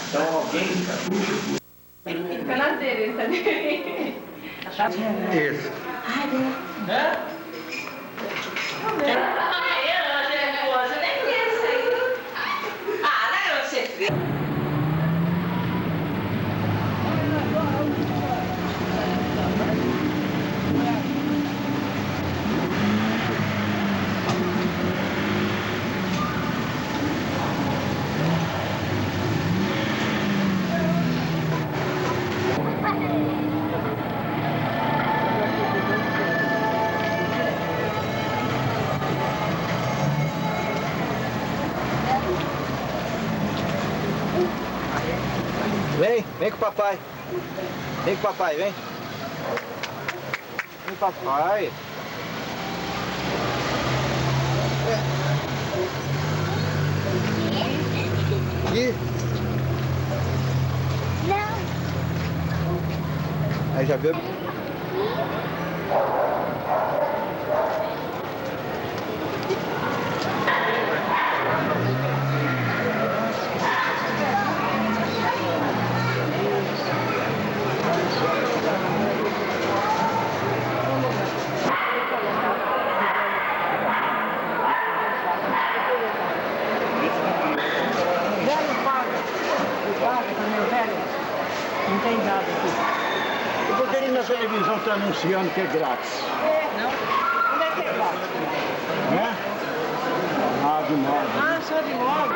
Então alguém... Fica na dele, sabe? Isso. Hã? Vem com o papai. Vem com o papai, vem. Vem com o papai. Aqui. Não. Aí já viu? Não tem nada aqui. E por que na televisão está anunciando que é grátis? Não? Onde é que é grátis? Né? Ah, de modo. Ah, só de modo.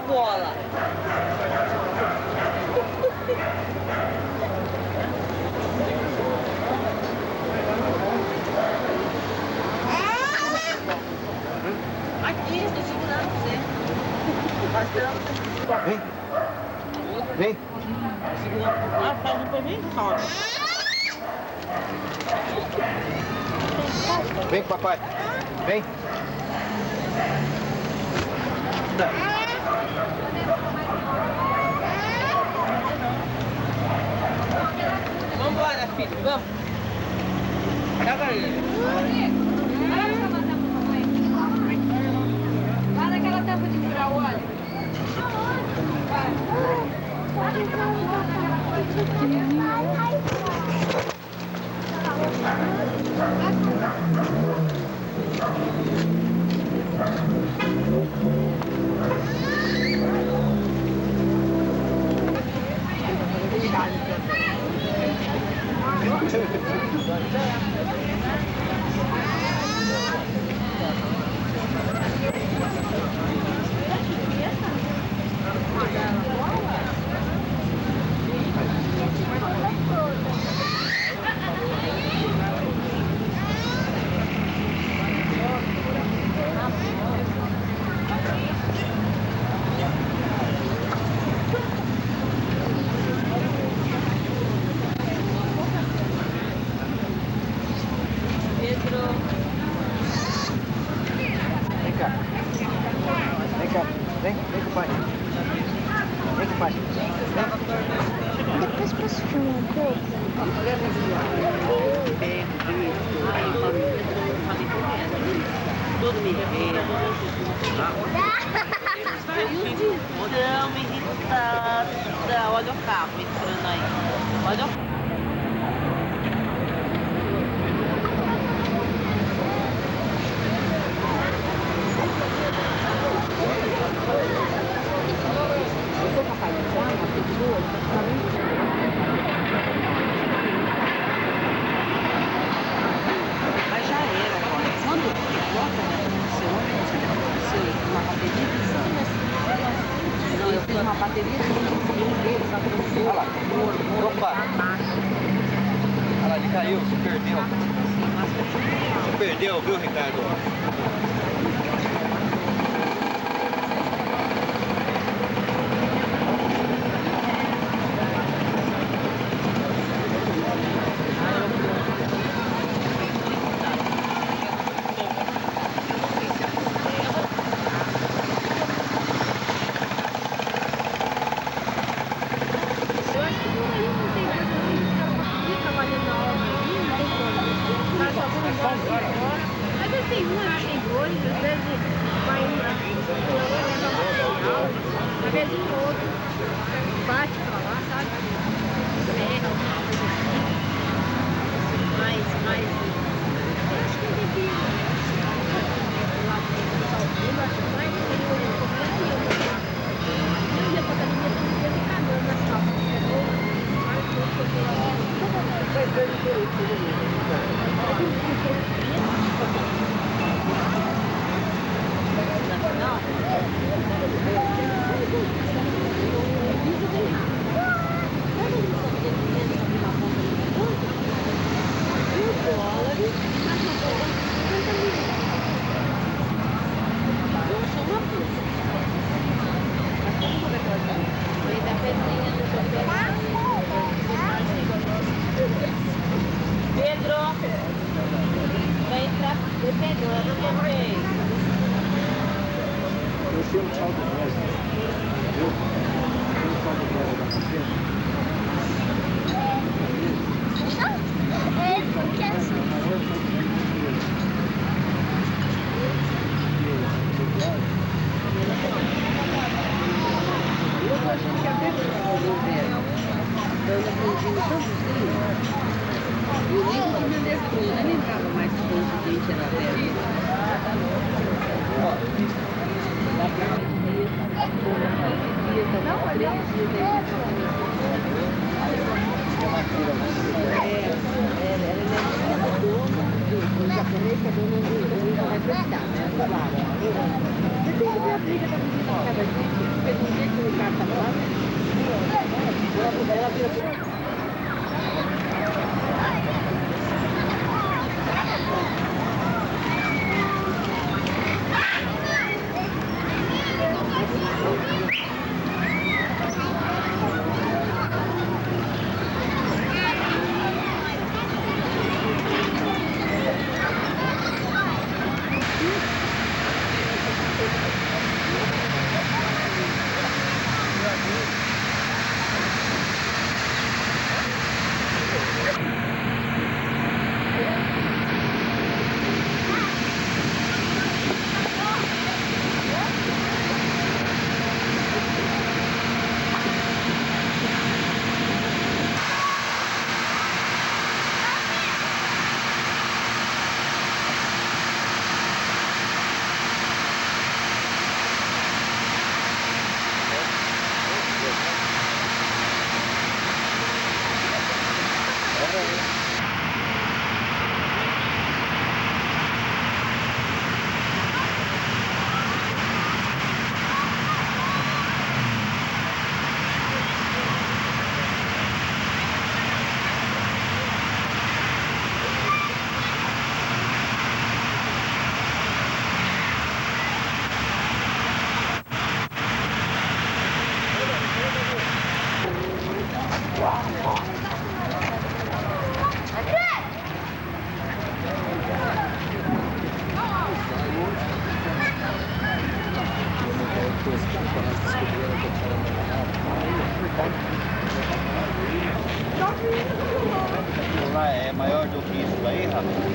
bola. Aqui, estou segurando você. Tá esperando você. Vem. Vem. Ah, faz um pra mim? Calma. Vem com o papai. Vem. Vambora, filho, vamos. Caga ele. Lá naquela tampa de furar o óleo. Vem cá. Vem cá. Vem com o pai. Vem com o pai. Depois posso filmar um pouco? Tudo me irrita. Não, me irritada. Olha o carro entrando aí. Olha o Mas já era agora. Quando coloca no seu ônibus, uma bateria de não, eu fiz uma bateria de um deles, só que Olha lá. Opa. Olha lá, ele caiu, se perdeu. Se perdeu, viu, Ricardo? Eu acho que por aí não tem mais fica valendo a hora ali, não tem como. Mas algumas horas embora. Às vezes tem uma que tem dois, às vezes vai uma leva material, às vezes o outro bate pra lá, sabe? Ferra, alguma coisa assim. Mas eu acho que tem que ir lá do Saltinho, eu acho que mais tem um pouquinho. Eu ia pra academia todo dia me cagando nas calças. Pedro, vai entrar. Pedro, eu não sei. Eu sei o saldo mesmo. Viu? O saldo mesmo da café. Porque assim. Eu achando que até governo. Eu não aprendi todos os dias. Eu nem quando me adestrou, eu nem lembrava mais que o presidente era velho. Não, olha. Ela é netinha do dono, do japonês, que é dono do vai prestar, né? Claro. briga da vizinha de cada dia, porque de um jeito que o cara tá lá, ela vira... Lá é maior do que isso aí, rapaz?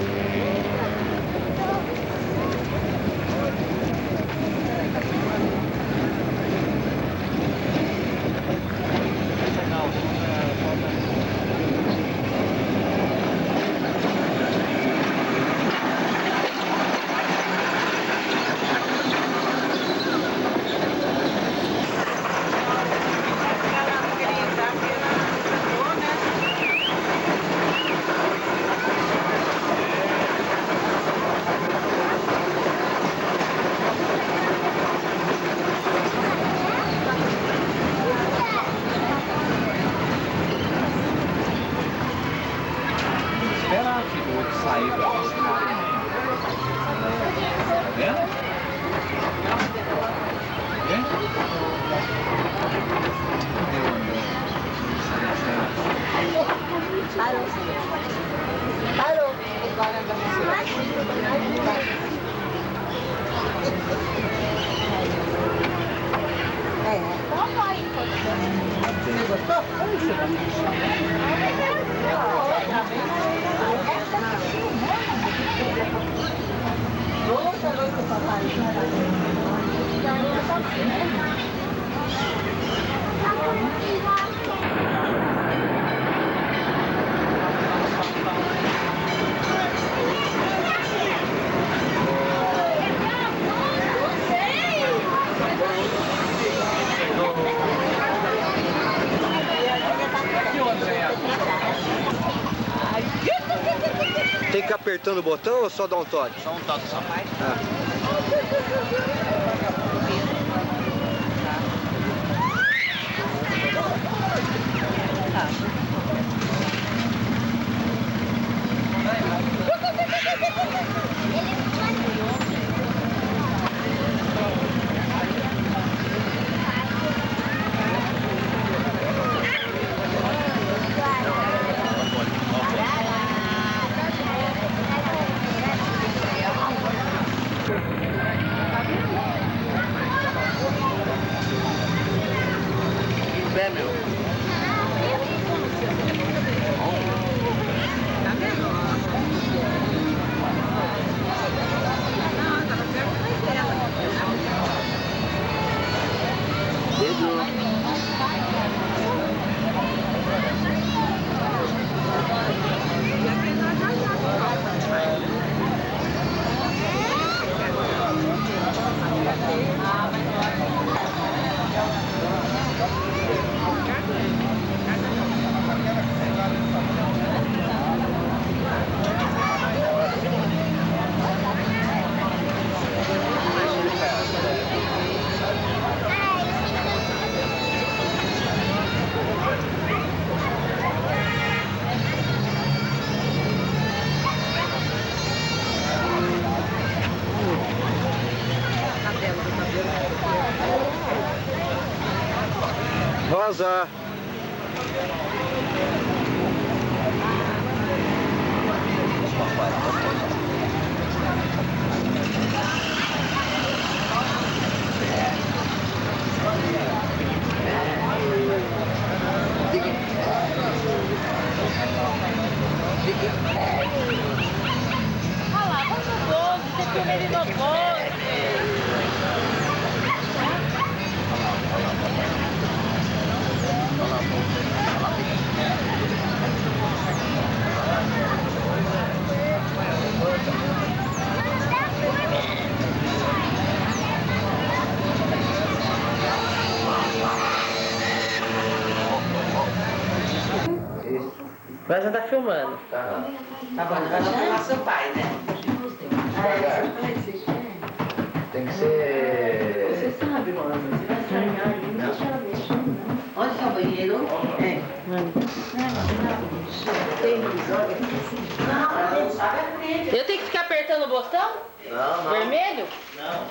Espera, filho, o outro sair pra buscar. Tá vendo? Tem que ir apertando o botão ou só dar um toque? Só um toque só. Pé, meu. amarelo do cabelo. Rosa. Olha lá, vamos no bolo, você filma ele no bolo. Mas já tá filmando. Tá bom, vai lá filmar seu pai, né? Tem que ser... Você sabe, Rosa, você vai estranhar ali, deixa ela mexer. Onde que é o banheiro? É. Eu tenho que ficar apertando o botão? Não, Vermelho?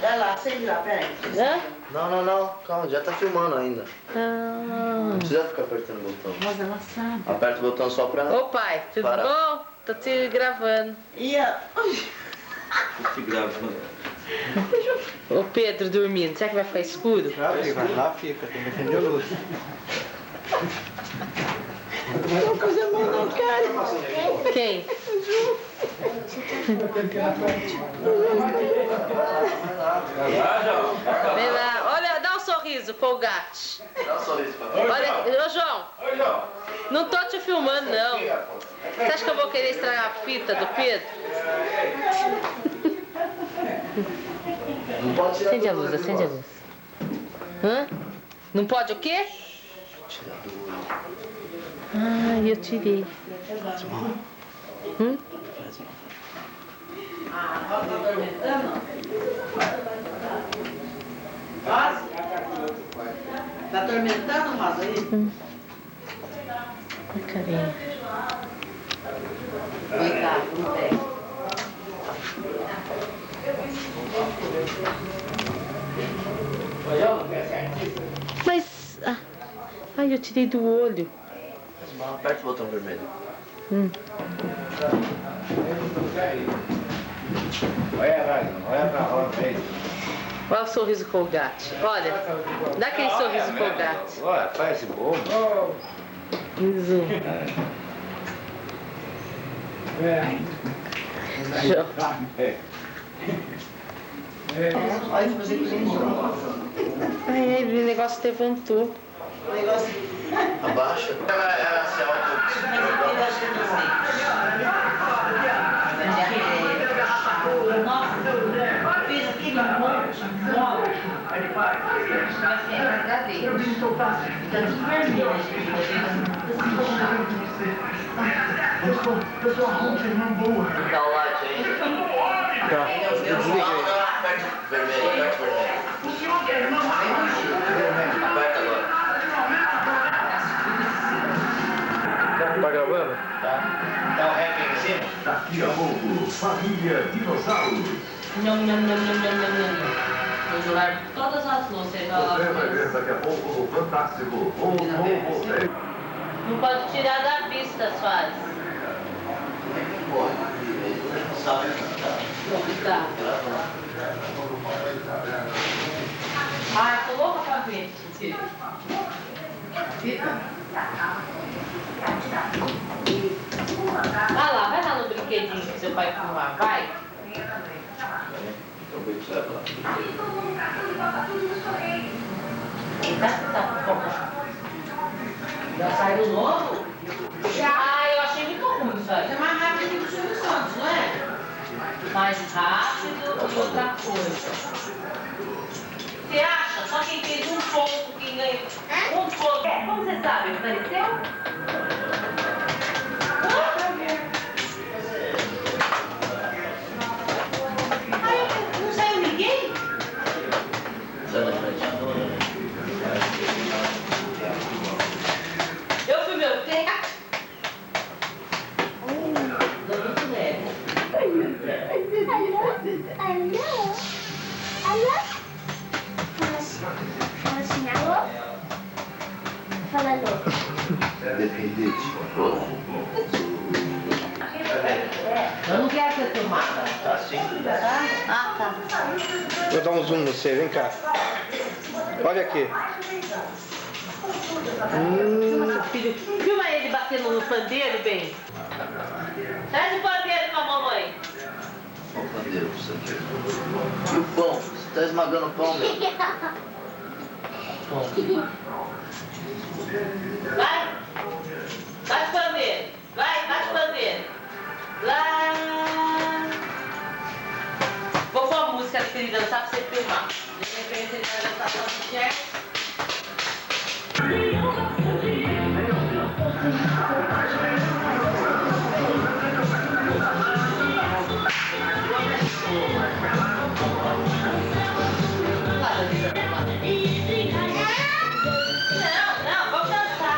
Vai lá, acende lá, peraí. Hã? Não. Calma, já tá filmando ainda. Ah. Não precisa ficar apertando o botão. Rosa, ela sabe. Aperta o botão só pra... Ô pai, tudo Para. bom? Tô te gravando. E a... Te gravando. O Pedro dormindo, será que vai ficar escuro? Lá fica, tem que acender a luz. Quem? Vem lá, olha, dá um sorriso, Colgate. Dá um sorriso pra Olha, ô João, não tô te filmando não. Você acha que eu vou querer estragar a fita do Pedro? Não pode tirar Acende a tudo luz, daqui, acende a Rosa. luz. Hã? Não pode o quê? Tirar do olho. Ah, eu tirei. Hum? Rosa, tá atormentando? Rosa? Tá atormentando, Rosa, aí? Ai, carinha. Coitado, não tem. Mas... Ah, ai, eu tirei do olho. Aperta o botão vermelho. Olha pra roda aí. Olha o sorriso Colgate. Olha, dá aquele sorriso Colgate. Olha, faz esse bobo. Zoom. João. Pode fazer que nem Ai, ai, o negócio levantou. o negócio. Abaixa. Ela se auto... Nossa, fiz aquele monte de móvel. Vai ser verdadeiro. Fica tudo vermelho, Dá o light aí. Tá. Não, aperta o vermelho, aperta o vermelho. Aperta agora. Tá gravando? Tá o rap em cima? Daqui a pouco, família Dinossauros. Não, não, não, não, não, não, não. Vou jogar todas as luzes. Você vai ver daqui a pouco o fantástico, o novo rei. Não pode tirar da vista, Soares. Sabe? Tá. Ai, tô louca pra ver. Vai lá no brinquedinho que seu pai filmar, vai. Já saiu novo? Ah, eu achei muito ruim isso aí. É mais rápido que o Silvio Santos, não é? Mais rápido e outra coisa. Você acha? Só quem fez um ponto, quem ganhou um ponto. Como você sabe? Apareceu? Não saiu ninguém? Sai da frente. Eu fui meu tempo. Muito leve. Eu não quero ser tomada. Tá sim. Ah, tá. Vou dar um zoom no você, vem cá. Olha aqui. Filho, filma ele batendo no pandeiro, bem. Traz o pandeiro pra mamãe. Olha o pandeiro pra você ver. E o pão? Você tá esmagando o pão, meu? Vai. Bate o pandeiro. Vai, bate o pandeiro. Lá. Vou pôr a música que ele dançar pra você filmar. De repente ele vai dançar pra você. Não, vamos dançar.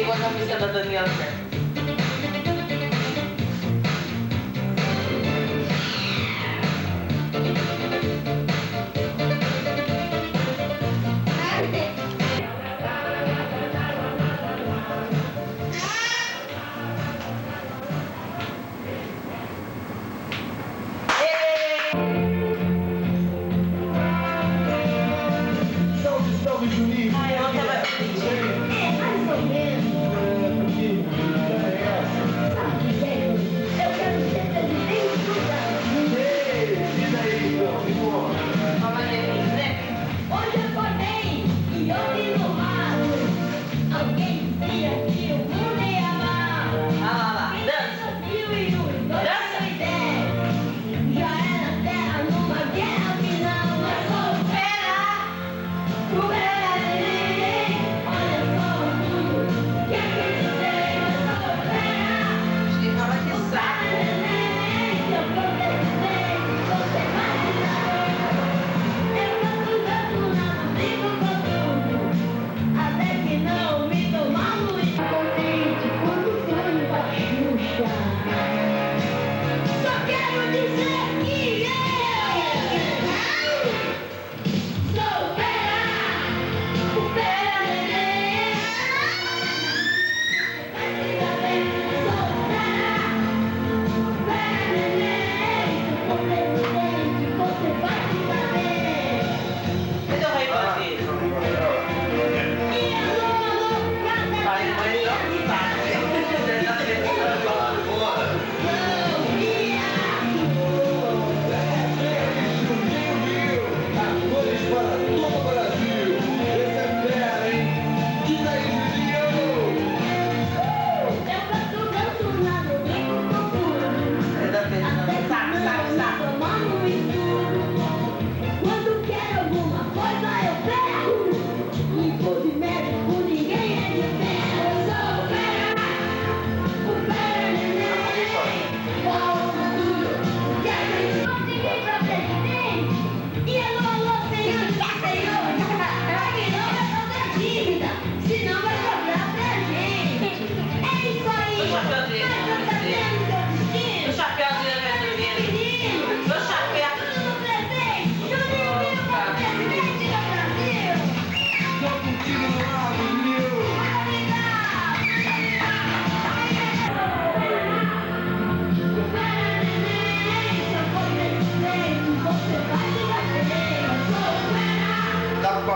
A música da Daniela. Salve, Juninho! Ai, eu tava feliz. Mais ou menos.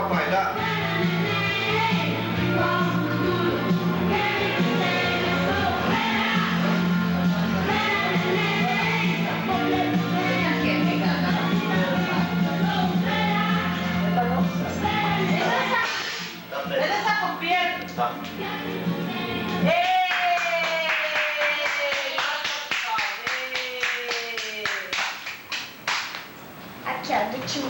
papai, dá. Ele está com Pedro. Tá. Aqui, ó, do tio.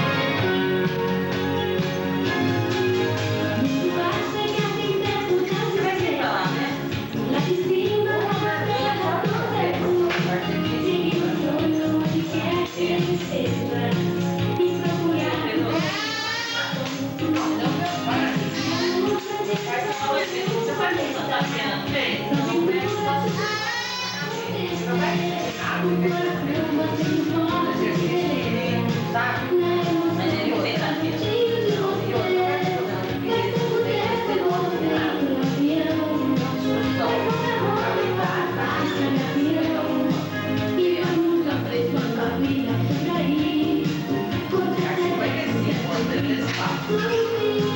Vai descer,